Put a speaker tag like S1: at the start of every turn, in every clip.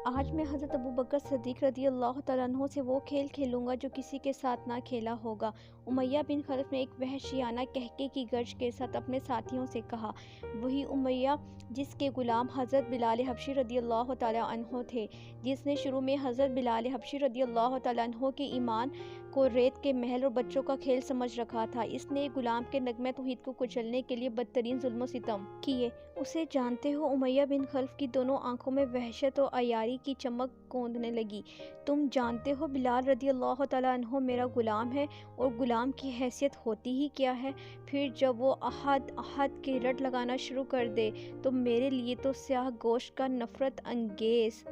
S1: آج میں حضرت ابو بکر صدیق رضی اللہ تعالیٰ عنہ سے وہ کھیل کھیلوں گا جو کسی کے ساتھ نہ کھیلا ہوگا۔ امیہ بن خلف نے ایک وحشیانہ قہقہے کی گرج کے ساتھ اپنے ساتھیوں سے کہا۔ وہی امیہ جس کے غلام حضرت بلال حبشی رضی اللہ تعالیٰ عنہ تھے، جس نے شروع میں حضرت بلال حبشی رضی اللہ تعالیٰ عنہ کے ایمان کو ریت کے محل اور بچوں کا کھیل سمجھ رکھا تھا۔ اس نے غلام کے نغمہ توحید کو کچلنے کے لیے بدترین ظلم و ستم کیے۔ اسے جانتے ہو امیہ بن خلف کی دونوں آنکھوں میں وحشت و عیاری کی چمک کوندنے لگی۔ تم جانتے ہو بلال رضی اللہ تعالیٰ عنہ میرا غلام ہے، اور غلام کی حیثیت ہوتی ہی کیا ہے؟ پھر جب وہ احد احد کی رٹ لگانا شروع کر دے تو میرے لیے تو سیاہ گوشت کا نفرت انگیز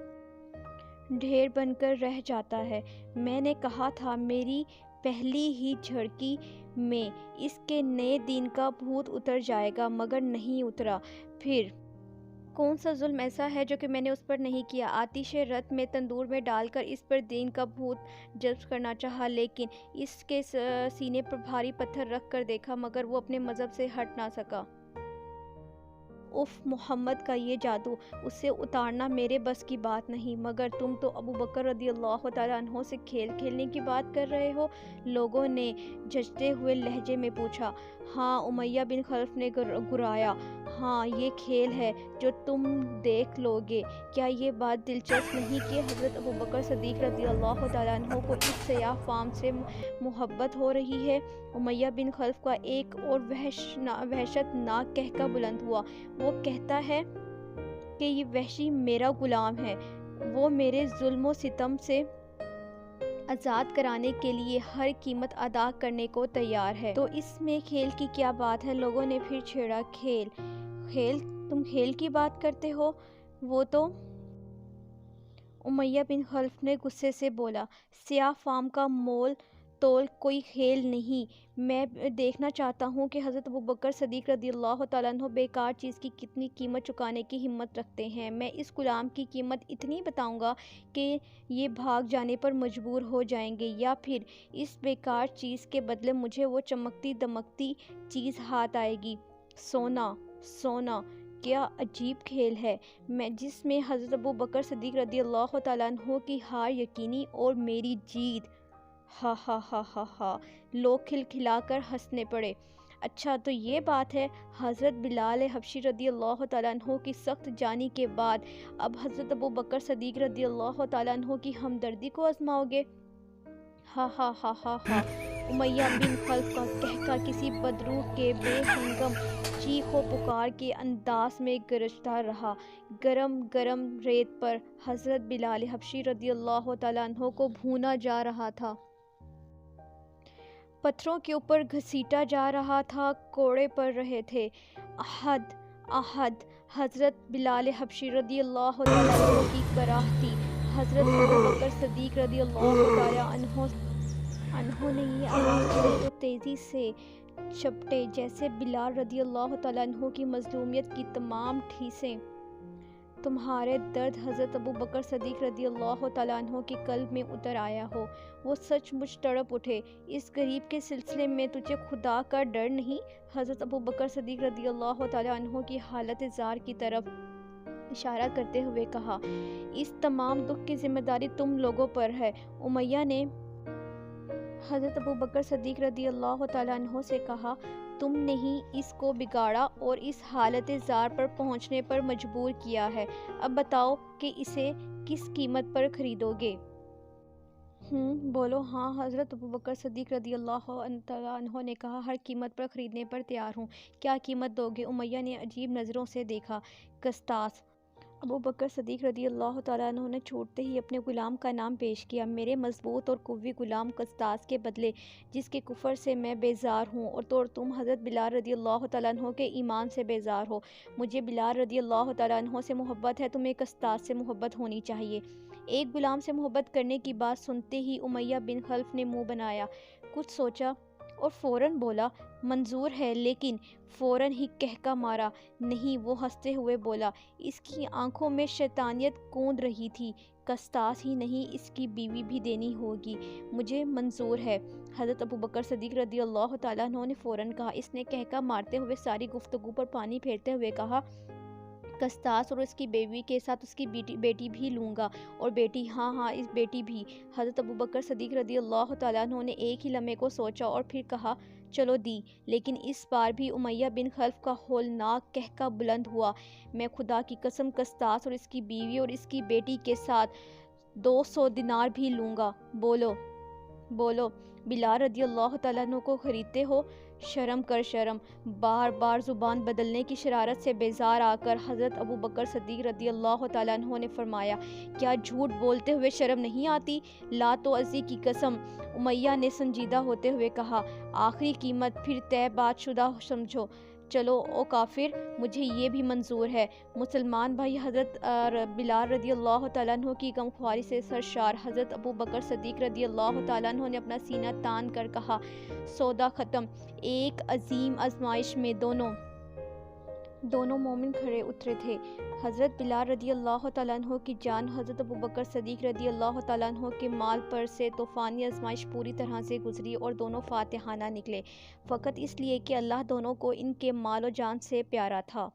S1: ڈھیر بن کر رہ جاتا ہے۔ میں نے کہا تھا میری پہلی ہی جھڑکی میں اس کے نئے دین کا بھوت اتر جائے گا، مگر نہیں اترا۔ پھر کون سا ظلم ایسا ہے جو کہ میں نے اس پر نہیں کیا؟ آتش رت میں تندور میں ڈال کر اس پر دین کا بھوت جذب کرنا چاہا، لیکن اس کے سینے پر بھاری پتھر رکھ کر دیکھا، مگر وہ اپنے مذہب سے ہٹ نہ سکا۔ اف محمد کا یہ جادو، اسے اتارنا میرے بس کی بات نہیں۔ مگر تم تو ابو بکر رضی اللہ تعالیٰ عنہ سے کھیل کھیلنے کی بات کر رہے ہو؟ لوگوں نے جھنجھتے ہوئے لہجے میں پوچھا۔ ہاں، امیہ بن خلف نے گرایا، ہاں یہ کھیل ہے جو تم دیکھ لو گے۔ کیا یہ بات دلچسپ نہیں کہ حضرت ابو بکر صدیق رضی اللہ تعالیٰ عنہ کو اس سیاہ فام سے محبت ہو رہی ہے؟ امیہ بن خلف کا ایک اور وحشت ناک قہقہ بلند ہوا۔ وہ کہتا ہے کہ یہ وحشی میرا غلام ہے، وہ میرے ظلم و ستم سے آزاد کرانے کے لیے ہر قیمت ادا کرنے کو تیار ہے۔ تو اس میں کھیل کی کیا بات ہے؟ لوگوں نے پھر چھیڑا۔ کھیل تم کھیل کی بات کرتے ہو؟ وہ تو امیہ بن خلف نے غصے سے بولا، سیاہ فام کا مول تول کوئی کھیل نہیں۔ میں دیکھنا چاہتا ہوں کہ حضرت ابو بکر صدیق رضی اللہ تعالیٰ عنہ بیکار چیز کی کتنی قیمت چکانے کی ہمت رکھتے ہیں۔ میں اس غلام کی قیمت اتنی بتاؤں گا کہ یہ بھاگ جانے پر مجبور ہو جائیں گے، یا پھر اس بیکار چیز کے بدلے مجھے وہ چمکتی دمکتی چیز ہاتھ آئے گی۔ سونا، سونا کیا عجیب کھیل ہے، جس میں حضرت ابو بکر صدیق رضی اللہ تعالیٰ عنہ کی ہار یقینی اور میری جیت۔ ہا ہا ہا ہا ہا، لوگ کھلکھلا کر ہنسنے پڑے۔ اچھا تو یہ بات ہے، حضرت بلال حبشی رضی اللہ تعالیٰ عنہ کی سخت جانی کے بعد اب حضرت ابو بکر صدیق رضی اللہ تعالیٰ عنہ کی ہمدردی کو آزماؤ گے؟ ہا ہا ہا ہا ہا۔ امیہ بن خلف کا قہقہ کسی بدروح کے بے ہنگم چیخ و پکار کے انداز میں گرجتا رہا۔ گرم گرم ریت پر حضرت بلال حبشی رضی اللہ تعالیٰ عنہ کو بھونا جا رہا تھا، پتھروں کے اوپر گھسیٹا جا رہا تھا، کوڑے پڑ رہے تھے۔ احد احد حضرت بلال حبشی رضی اللہ تعالیٰ عنہ کی کراہ تھی۔ حضرت ابو بکر صدیق رضی اللہ تعالیٰ عنہ نے یہ آواز سنی تو تیزی سے جھپٹے، جیسے بلال رضی اللہ تعالیٰ عنہ کی مظلومیت کی تمام ٹھیسیں تمہارے درد حضرت ابو بکر صدیق رضی اللہ تعالیٰ عنہ کے قلب میں اتر آیا ہو۔ وہ سچ مچ تڑپ اٹھے۔ اس غریب کے سلسلے میں تجھے خدا کا ڈر نہیں؟ حضرت ابو بکر صدیق رضی اللہ تعالیٰ عنہ کی حالت زار کی طرف اشارہ کرتے ہوئے کہا، اس تمام دکھ کی ذمہ داری تم لوگوں پر ہے۔ امیہ نے حضرت ابو بکر صدیق رضی اللہ تعالیٰ عنہ سے کہا، تم نے ہی اس کو بگاڑا اور اس حالت زار پر پہنچنے پر مجبور کیا ہے۔ اب بتاؤ کہ اسے کس قیمت پر خریدو گے؟ بولو۔ ہاں، حضرت ابو بکر صدیق رضی اللہ تعالیٰ عنہ نے کہا، ہر قیمت پر خریدنے پر تیار ہوں۔ کیا قیمت دو گے؟ امیہ نے عجیب نظروں سے دیکھا۔ قسطاس۔ ابو بکر صدیق رضی اللہ تعالیٰ عنہ نے چھوٹتے ہی اپنے غلام کا نام پیش کیا۔ میرے مضبوط اور قوی غلام قسطاس کے بدلے، جس کے کفر سے میں بیزار ہوں، اور تم حضرت بلال رضی اللہ تعالیٰ عنہ کے ایمان سے بیزار ہو۔ مجھے بلال رضی اللہ تعالیٰ عنہ سے محبت ہے، تمہیں قسطاس سے محبت ہونی چاہیے۔ ایک غلام سے محبت کرنے کی بات سنتے ہی امیہ بن خلف نے منہ بنایا، کچھ سوچا اور فوراً بولا، منظور ہے، لیکن فوراً ہی قہقہ مارا۔ نہیں، وہ ہنستے ہوئے بولا، اس کی آنکھوں میں شیطانیت کوند رہی تھی، قسطاس ہی نہیں، اس کی بیوی بھی دینی ہوگی۔ مجھے منظور ہے، حضرت ابو بکر صدیق رضی اللہ تعالیٰ عنہ نے فوراً کہا۔ اس نے قہقہ مارتے ہوئے ساری گفتگو پر پانی پھیرتے ہوئے کہا، قسطاس اور اس کی بیوی کے ساتھ اس کی بیٹی بھی لوں گا، اور بیٹی، ہاں اس بیٹی بھی۔ حضرت ابوبکر صدیق رضی اللہ تعالیٰ عنہ نے ایک ہی لمحے کو سوچا اور پھر کہا چلو دی۔ لیکن اس بار بھی امیہ بن خلف کا ہولناک قہقہ بلند ہوا، میں خدا کی قسم قسطاس اور اس کی بیوی اور اس کی بیٹی کے ساتھ 200 دینار بھی لوں گا۔ بولو بلال رضی اللہ تعالیٰ عنہ کو خریدتے ہو؟ شرم کر شرم۔ بار بار زبان بدلنے کی شرارت سے بیزار آ کر حضرت ابوبکر صدیق رضی اللہ تعالیٰ عنہ نے فرمایا، کیا جھوٹ بولتے ہوئے شرم نہیں آتی؟ لات و عزی کی قسم۔ امیہ نے سنجیدہ ہوتے ہوئے کہا، آخری قیمت پھر طے بات شدہ سمجھو۔ چلو او کافر، مجھے یہ بھی منظور ہے۔ مسلمان بھائی حضرت بلال رضی اللہ تعالیٰ عنہ کی غمخواری سے سرشار حضرت ابوبکر صدیق رضی اللہ تعالیٰ عنہ نے اپنا سینہ تان کر کہا، سودا ختم۔ ایک عظیم آزمائش میں دونوں مومن کھڑے اترے تھے۔ حضرت بلال رضی اللہ تعالیٰ عنہ کی جان، حضرت ابوبکر صدیق رضی اللہ تعالیٰ عنہ کے مال پر سے طوفانی آزمائش پوری طرح سے گزری اور دونوں فاتحانہ نکلے، فقط اس لیے کہ اللہ دونوں کو ان کے مال و جان سے پیارا تھا۔